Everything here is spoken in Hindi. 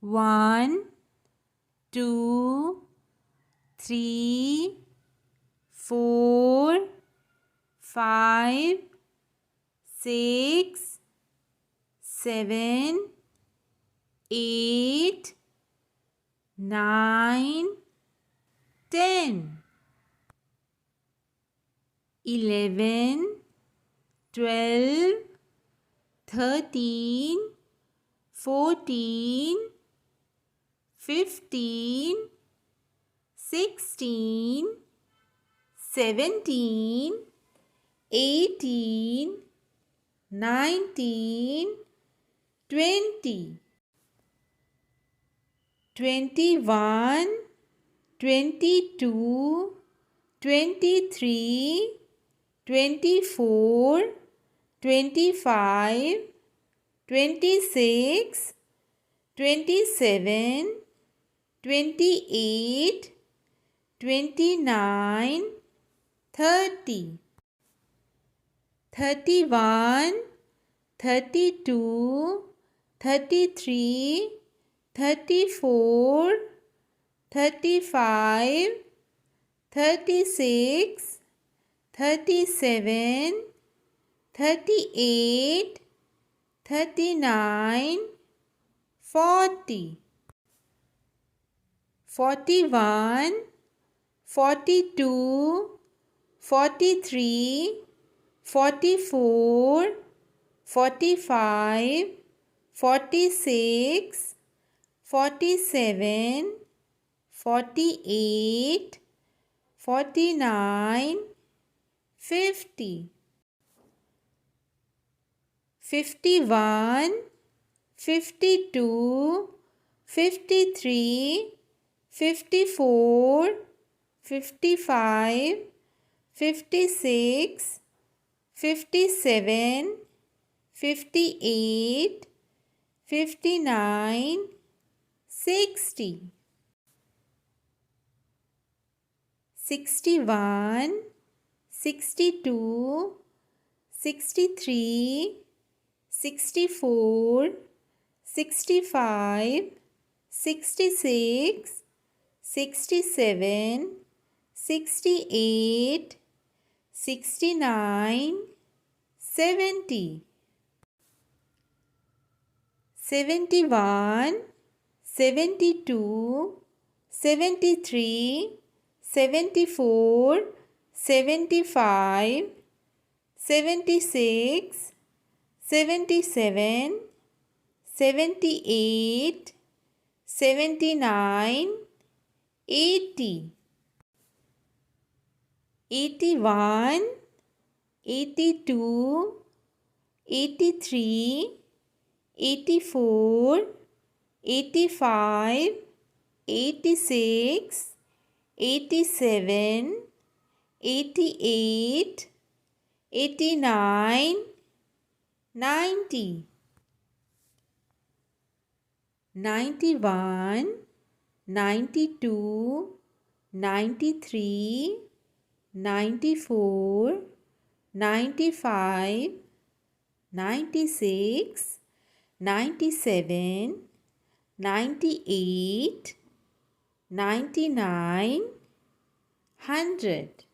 1, 2, 3, 4, 5, 6, 7, 8, 9, 10, 11, 12, 13, 14, 15, 16, 17, 18, 19, 20, 21, 22, 23, 24, 25, 26, 27, 28, 29, 30, 31, 32, 33, 34, 35, 36, 37, 38, 39, 40, 41, 42, 43, 44, 45, 46, 47, 48, 49, 50, 51, 52, 53, 54, 55, 56, 57, 58, 59, 60, 61, 62, 63, 64, 65, 66, 67, 68, 69, 70, 71, 72, 73, 74, 75, 76, 77, 78, 79, 80, 81, 82, 83, 84, 85, 86, 87, 88, 89, 90, 91, 92, 93, 94, 95, 96, 97, 98, 99, 100.